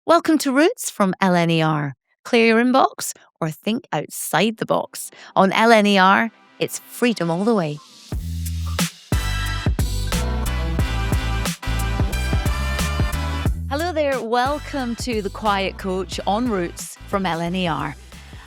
Welcome to Roots from LNER. Clear your inbox or think outside the box. On LNER, it's freedom all the way. Hello there, welcome to The Quiet Coach on Roots from LNER.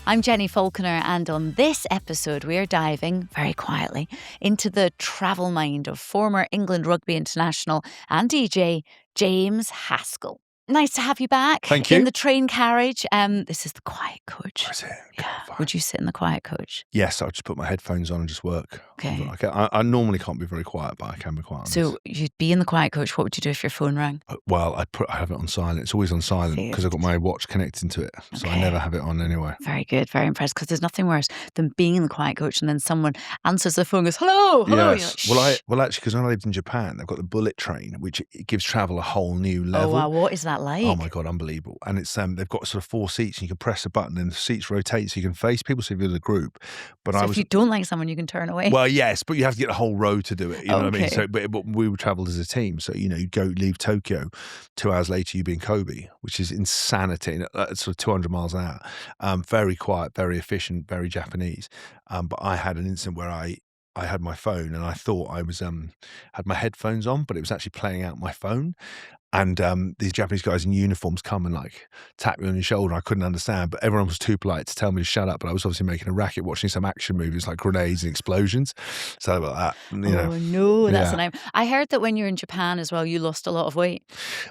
I'm Jenni Falconer, and on this episode we are diving, very quietly, into the travel mind of former England rugby international and DJ James Haskell. Nice to have you back. Thank you. In the train carriage. This is the Quiet Coach. Is it? Okay, Yeah. fine. Would you sit in the Quiet Coach? Yes, I'll just put my headphones on and just work. Okay. I normally can't be very quiet, but I can be quiet on So you'd be in the Quiet Coach. What would you do if your phone rang? this. Well, I have it on silent. It's always on silent because I've got my watch connected to it. So I Okay. never have it on anyway. Very good, very impressed. Because there's nothing worse than being in the Quiet Coach and then someone answers the phone and goes, hello, hello. Yes. Well, actually, because when I lived in Japan, they've got the bullet train, which it gives travel a whole new Oh, level. wow, what is that like? Oh my God, unbelievable. And it's they've got sort of 4 seats and you can press a button and the seats rotate so you can face people, so if you're in a group. But So if you don't like someone, you can turn away. Well, yes, but you have to get the whole row to do it. You know what I mean? Okay. So, but we travelled as a team. So, you'd leave Tokyo, 2 hours later, you'd be in Kobe, which is insanity. It's sort of 200 miles an hour. Very quiet, very efficient, very Japanese. But I had an incident where I had my phone and I thought I was had my headphones on, but it was actually playing out my phone. And these Japanese guys in uniforms come and tap me on the shoulder. I couldn't understand, but everyone was too polite to tell me to shut up. But I was obviously making a racket watching some action movies like grenades and explosions. So about that, Oh, no, that's Yeah. a name. I heard that when you're in Japan as well, you lost a lot of weight.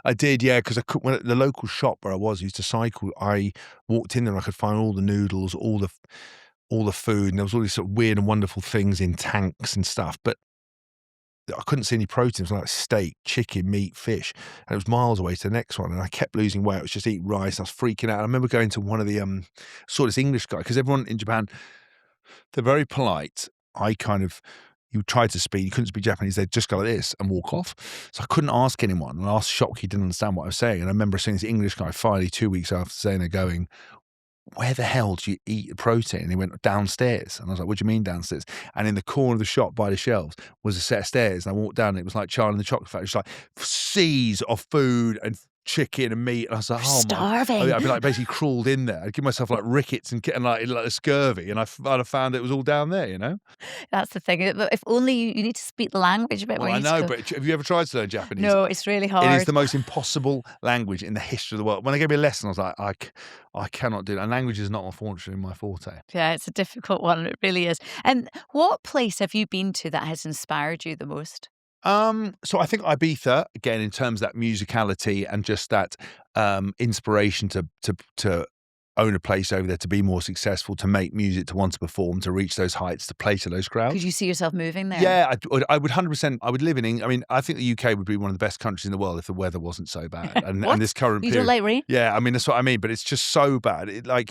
I did, yeah, because when at the local shop where I used to cycle, I walked in there and I could find all the noodles, all the food, and there was all these sort of weird and wonderful things in tanks and stuff. But I couldn't see any proteins like steak, chicken, meat, fish. And it was miles away to the next one. And I kept losing weight. I was just eating rice. I was freaking out. I remember going to one of the, saw this English guy, because everyone in Japan, they're very polite. You tried to speak, you couldn't speak Japanese. They'd just go like this and walk off. So I couldn't ask anyone. And I asked shop, he didn't understand what I was saying. And I remember seeing this English guy finally 2 weeks after saying they're going, where the hell do you eat the protein? And he went, downstairs. And I was like, what do you mean downstairs? And in the corner of the shop by the shelves was a set of stairs. And I walked down and it was like Charlie and the Chocolate Factory. It's like seas of food and chicken and meat. And I was like, oh my. Starving. I'd be basically crawled in there. I'd give myself rickets and like a scurvy. And I found it was all down there. That's the thing. If only you need to speak the language a bit more. Well, I know, but have you ever tried to learn Japanese? No, it's really hard. It is the most impossible language in the history of the world. When they gave me a lesson, I was like, I cannot do that. And language is not, unfortunately, my forte. Yeah, it's a difficult one. It really is. And what place have you been to that has inspired you the most? So I think Ibiza, again, in terms of that musicality and just that inspiration to own a place over there, to be more successful, to make music, to want to perform, to reach those heights, to play to those crowds. Could you see yourself moving there? Yeah, I would 100%. I would live in England. I mean, I think the UK would be one of the best countries in the world if the weather wasn't so bad. And this current You period. don't like rain? Yeah, I mean, that's what I mean. But it's just so bad. I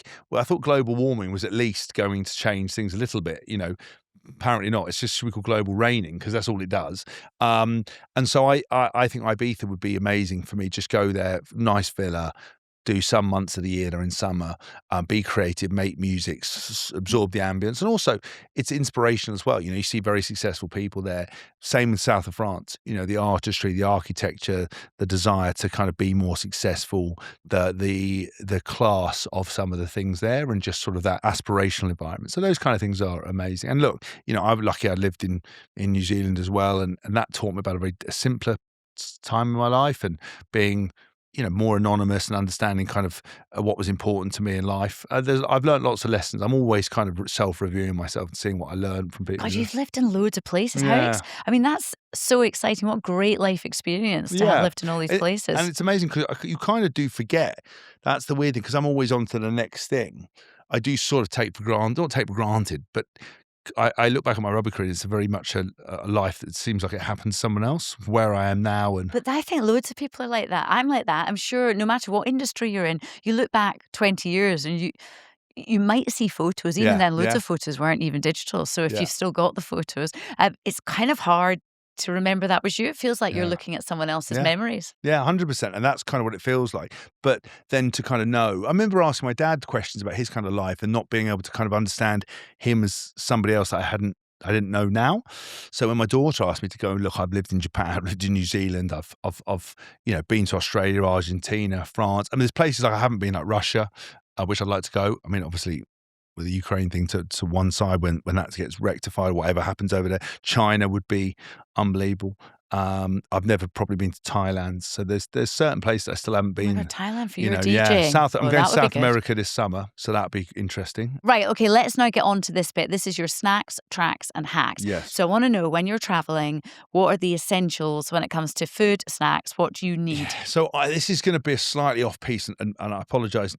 thought global warming was at least going to change things a little bit. Apparently not. It's just we call global raining because that's all it does. And so I think Ibiza would be amazing for me. Just go there, nice villa, do some months of the year in summer, be creative, make music, absorb the ambience. And also it's inspirational as well. You see very successful people there. Same with south of France, the artistry, the architecture, the desire to kind of be more successful, the class of some of the things there, and just sort of that aspirational environment. So those kind of things are amazing. And look, I'm lucky I lived in New Zealand as well. And that taught me about a simpler time in my life and being more anonymous and understanding kind of what was important to me in life. I've learned lots of lessons. I'm always kind of self-reviewing myself and seeing what I learned from people. God, you've lived in loads of places. Yeah. That's so exciting. What great life experience to have lived in all these places. And it's amazing because you kind of do forget. That's the weird thing, because I'm always on to the next thing. I do sort of not take for granted, but I look back at my rugby career, it's very much a life that seems like it happened to someone else, where I am now. But I think loads of people are like that. I'm like that. I'm sure no matter what industry you're in, you look back 20 years and you might see photos. Even then, loads of photos weren't even digital. So if you've still got the photos, it's kind of hard to remember that was you. It feels like you're looking at someone else's memories. Yeah, 100%. And that's kind of what it feels like. But then to kind of know, I remember asking my dad questions about his kind of life and not being able to kind of understand him as somebody else that I hadn't I didn't know now. So when my daughter asked me to go and look, I've lived in Japan, I've lived in New Zealand, I've been to Australia, Argentina, France. I mean, there's places I haven't been, like Russia, which I'd like to go. I mean, obviously, with the Ukraine thing to one side, when that gets rectified, whatever happens over there, China would be unbelievable. I've never probably been to Thailand, so there's certain places I still haven't been. Thailand for You your know, DJing. yeah, I'm going to that would be South good. America this summer, so that'd be interesting. Right, okay, let's now get on to this bit. This is your snacks, tracks, and hacks. Yes. So I want to know, when you're traveling, what are the essentials when it comes to food, snacks? What do you need? So this is going to be a slightly off piece, and I apologise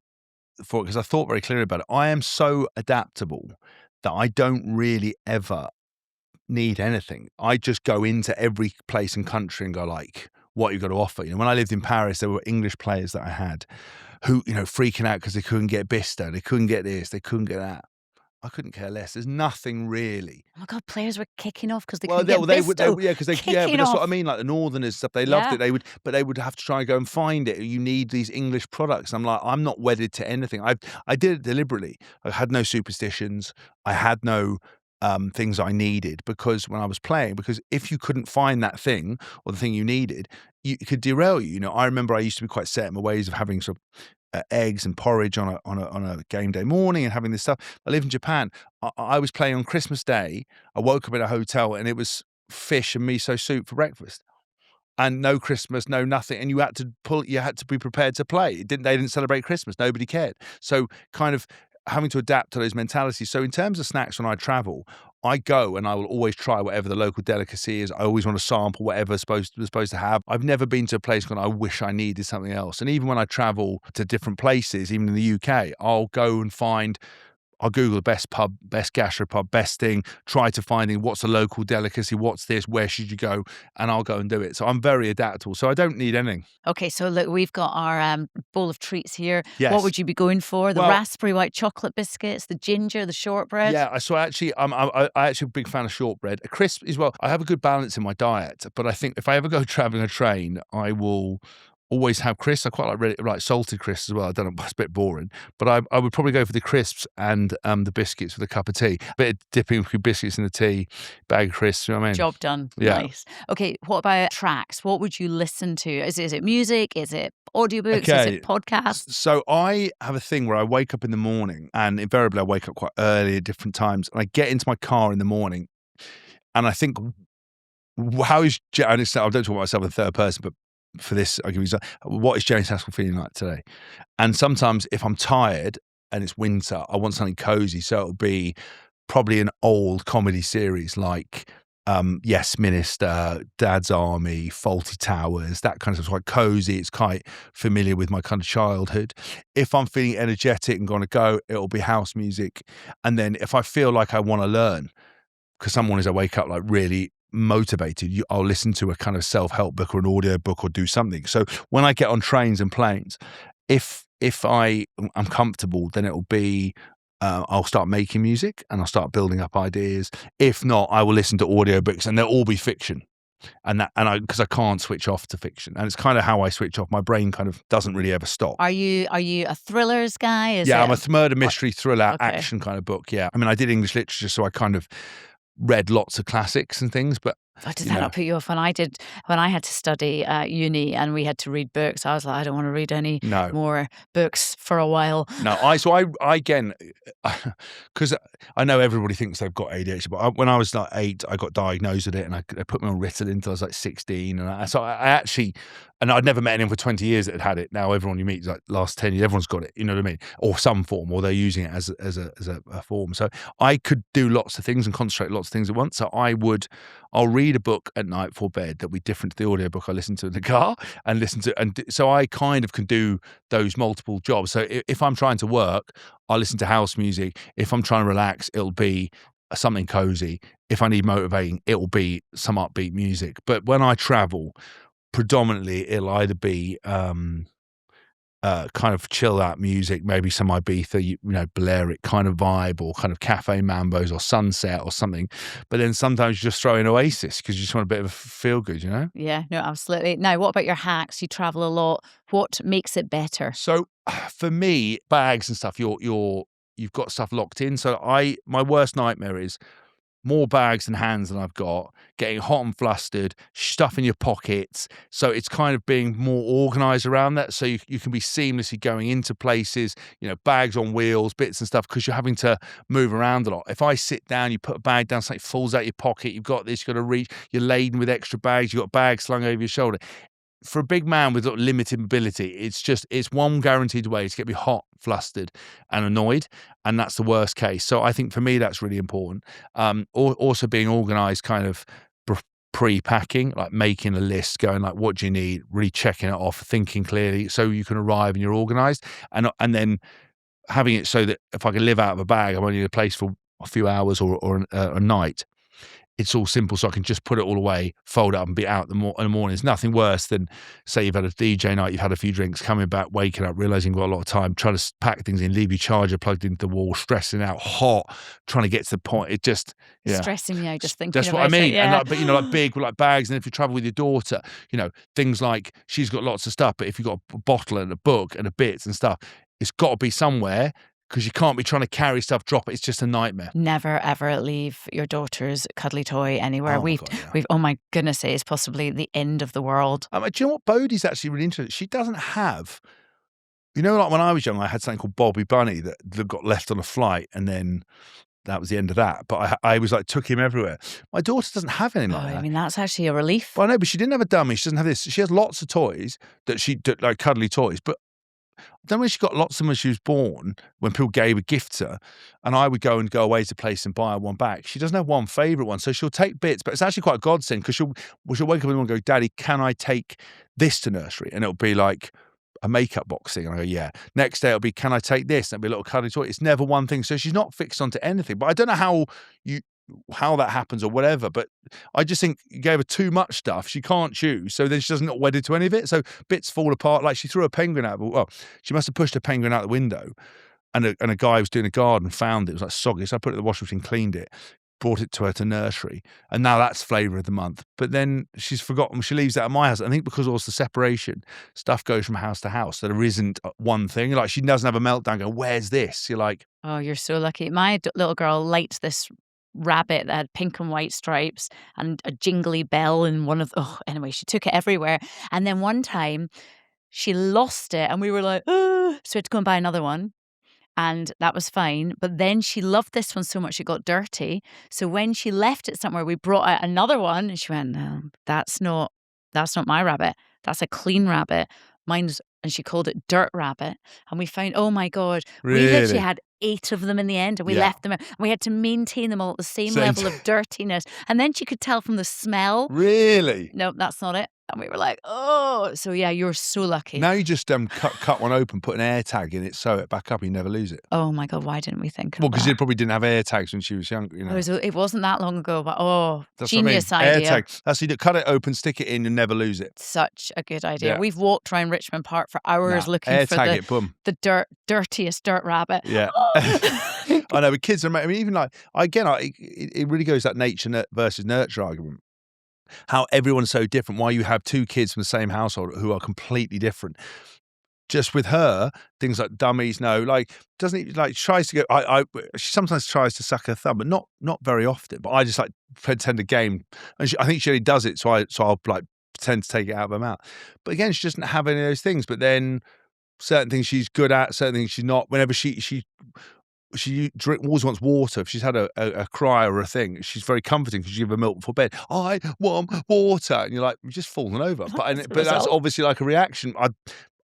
for it because I thought very clearly about it. I am so adaptable that I don't really ever need anything. I just go into every place and country and go like, what you got to offer. You know, when I lived in Paris, there were English players that I had who, freaking out because they couldn't get Bista, they couldn't get this, they couldn't get that. I couldn't care less. There's nothing really. Oh my God, players were kicking off because they Well, couldn't they get would, Bisto. but that's what I mean. Like the Northerners stuff, they loved it. They would have to try and go and find it. You need these English products. I'm like, I'm not wedded to anything. I did it deliberately. I had no superstitions. I had no things I needed because when I was playing, because if you couldn't find that thing or the thing you needed, it could derail you. You know, I remember I used to be quite set in my ways of having sort of eggs and porridge on a game day morning and having this stuff. I lived in Japan. I was playing on Christmas Day. I woke up in a hotel and it was fish and miso soup for breakfast. And no Christmas, no nothing. And you had to be prepared to play. They didn't celebrate Christmas. Nobody cared. So kind of having to adapt to those mentalities. So in terms of snacks, when I travel, I go and I will always try whatever the local delicacy is. I always want to sample whatever's supposed to have. I've never been to a place where I wish I needed something else. And even when I travel to different places, even in the UK, I'll go and I'll Google the best pub, best gastropub, best thing, try to find what's a local delicacy, what's this, where should you go, and I'll go and do it. So I'm very adaptable. So I don't need anything. Okay, so look, we've got our bowl of treats here. Yes. What would you be going for? The raspberry white chocolate biscuits, the ginger, the shortbread? Yeah, so actually, I'm actually a big fan of shortbread. A crisp as well. I have a good balance in my diet, but I think if I ever go traveling a train, I will always have crisps. I quite like salted crisps as well. I don't know, it's a bit boring, but I would probably go for the crisps and the biscuits with a cup of tea. A bit of dipping a few biscuits in the tea, bag of crisps, you know what I mean? Job done. Yeah. Nice. Okay, what about tracks? What would you listen to? Is it music? Is it audiobooks? Is it podcasts? So I have a thing where I wake up in the morning, and invariably I wake up quite early at different times, and I get into my car in the morning and I think, I don't talk about myself in third person, but for this, I'll give you what is James Haskell feeling like today? And sometimes if I'm tired and it's winter, I want something cozy. So it'll be probably an old comedy series like Yes Minister, Dad's Army, Faulty Towers, that kind of stuff. It's quite cozy. It's quite familiar with my kind of childhood. If I'm feeling energetic and going to go, it'll be house music. And then if I feel like I want to learn, because some mornings I wake up like really motivated, I'll listen to a kind of self-help book or an audio book or do something. So when I get on trains and planes, if I'm comfortable, then it'll be I'll start making music and I'll start building up ideas. If not, I will listen to audiobooks and they'll all be fiction. Because I can't switch off to fiction, and it's kind of how I switch off. My brain kind of doesn't really ever stop. Are you a thrillers guy? I'm a murder mystery thriller action kind of book. Yeah, I mean, I did English literature, so I kind of read lots of classics and things, but did that not put you off? When I had to study at uni and we had to read books, I was like, I don't want to read any more books for a while. No, I again, because I know everybody thinks they've got ADHD, but when I was like 8, I got diagnosed with it, and they put me on Ritalin until I was like 16, and I actually, and I'd never met anyone for 20 years that had it. Now everyone you meet is like last 10 years, everyone's got it, you know what I mean, or some form, or they're using it as a form. So I could do lots of things and concentrate lots of things at once. So I'll read a book at night before bed that'll be different to the audiobook I listen to in the car and so I kind of can do those multiple jobs. So if I'm trying to work, I'll listen to house music. If I'm trying to relax, it'll be something cozy. If I need motivating, it'll be some upbeat music. But when I travel, predominantly it'll either be kind of chill out music, maybe some Ibiza, Balearic kind of vibe, or kind of cafe mambos or sunset or something. But then sometimes you just throw in Oasis because you just want a bit of a feel good, Yeah, no, absolutely. Now, what about your hacks? You travel a lot. What makes it better? So for me, bags and stuff, you've got stuff locked in. So my worst nightmare is more bags and hands than I've got, getting hot and flustered, stuff in your pockets. So it's kind of being more organised around that. So you can be seamlessly going into places, bags on wheels, bits and stuff, because you're having to move around a lot. If I sit down, you put a bag down, something falls out your pocket, you've got this, you've got to reach, you're laden with extra bags, you've got bags slung over your shoulder. For a big man with limited mobility, it's one guaranteed way to get me hot, flustered and annoyed. And that's the worst case. So I think for me, that's really important. Also being organised, kind of pre-packing, like making a list, going like, what do you need? Really checking it off, thinking clearly so you can arrive and you're organised. And then having it so that if I can live out of a bag, I'm only in a place for a few hours or a night. It's all simple, so I can just put it all away, fold it up, and be out in the morning. It's nothing worse than, say, you've had a DJ night, you've had a few drinks, coming back, waking up, realising you've got a lot of time, trying to pack things in, leave your charger plugged into the wall, stressing out, hot, trying to get to the point. It just, stressing you out, just thinking that's about what I mean. it, yeah. And like big, like bags. And if you travel with your daughter, things like she's got lots of stuff, but if you've got a bottle and a book and a bits and stuff, it's got to be somewhere. Because you can't be trying to carry stuff, drop it. It's just a nightmare. Never ever leave your daughter's cuddly toy anywhere. We've oh my goodness, it is possibly the end of the world. Do you know what? Bodhi's actually really interesting. She doesn't have, like when I was young, I had something called Bobby Bunny that got left on a flight, and then that was the end of that. But I was like, took him everywhere. My daughter doesn't have anything like that. I mean, that's actually a relief. Well, I know, but she didn't have a dummy. She doesn't have this. She has lots of toys like cuddly toys, but I don't know if she got lots of them when she was born, when people gave her gifts to her, and I would go away to place and buy her one back. She doesn't have one favourite one, so she'll take bits, but it's actually quite a godsend, because she'll wake up in the morning and go, Daddy, can I take this to nursery? And it'll be like a makeup box thing. And I go, yeah. Next day it'll be, can I take this? And it'll be a little cuddly toy. It's never one thing. So she's not fixed onto anything. But I don't know how that happens or whatever, but I just think you gave her too much stuff. She can't choose, so then she doesn't get wedded to any of it. So bits fall apart. Like she threw a penguin out. Well, she must have pushed a penguin out the window, and a guy was doing a garden found it. It was like soggy, so I put it in the washing machine, cleaned it, brought it to her to nursery, and now that's flavour of the month. But then she's forgotten. She leaves that at my house. I think because also the separation, stuff goes from house to house. So there isn't one thing. Like she doesn't have a meltdown. Go, where's this? You're like, oh, you're so lucky. My little girl liked this rabbit that had pink and white stripes and a jingly bell in one of anyway, she took it everywhere. And then one time she lost it and we were like, oh, so we had to go and buy another one. And that was fine. But then she loved this one so much it got dirty. So when she left it somewhere, we brought out another one and she went, no, that's not my rabbit. That's a clean rabbit. Mine's, and she called it Dirt Rabbit. And we found, oh my God, really? We literally had 8 of them in the end, and we left them out. And we had to maintain them all at the same level of dirtiness. And then she could tell from the smell. Really? No, that's not it. And we were like, oh. So yeah, you're so lucky. Now you just cut one open, put an air tag in it, sew it back up, you never lose it. Oh my God, why didn't we think of that? Well, because you probably didn't have air tags when she was younger. It wasn't that long ago, but that's genius what I mean. idea. Air tag. That's it. Cut it open, stick it in, and never lose it. Such a good idea. Yeah. We've walked around Richmond Park for hours looking air for tag it, boom. the dirtiest dirt rabbit. Yeah. I know, but kids are, I mean, even like, again, it really goes that nature versus nurture argument. How everyone's so different, why you have 2 kids from the same household who are completely different. Just with her, things like dummies, tries to go, she sometimes tries to suck her thumb, but not very often. But I just like pretend a game. And I think she only does it, so I'll like pretend to take it out of her mouth. But again, she doesn't have any of those things. But then certain things she's good at, certain things she's not. Whenever she always wants water. If she's had a cry or a thing, she's very comforting because you give her milk before bed. I want water, and you're like, you've just fallen over. But that's obviously like a reaction.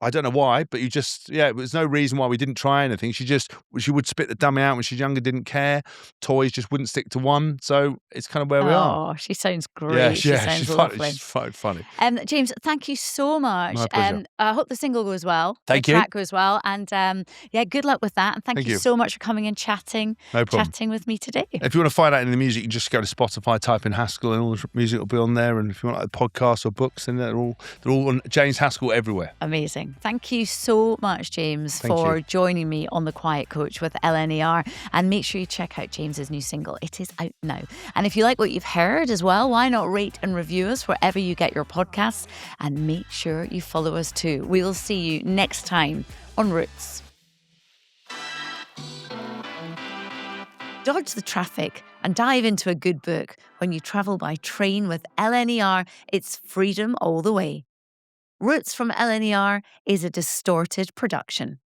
I don't know why, but there's no reason why we didn't try anything. She would spit the dummy out when she's younger, didn't care. Toys just wouldn't stick to one. So it's kind of where we are. Oh, she sounds great. She sounds lovely. She's funny. James, thank you so much. My pleasure. I hope the single goes well. Thank you. The track goes well. And good luck with that. And thank you so much for coming and chatting. No problem. Chatting with me today. If you want to find out any of the music, you just go to Spotify, type in Haskell, and all the music will be on there. And if you want like podcasts or books, then they're all on James Haskell everywhere. Amazing. Thank you so much, James, for joining me on The Quiet Coach with LNER. And make sure you check out James's new single. It is out now. And if you like what you've heard as well, why not rate and review us wherever you get your podcasts? And make sure you follow us too. We will see you next time on Roots. Dodge the traffic And dive into a good book. When you travel by train with LNER, it's freedom all the way. Roots from LNER is a Distorted production.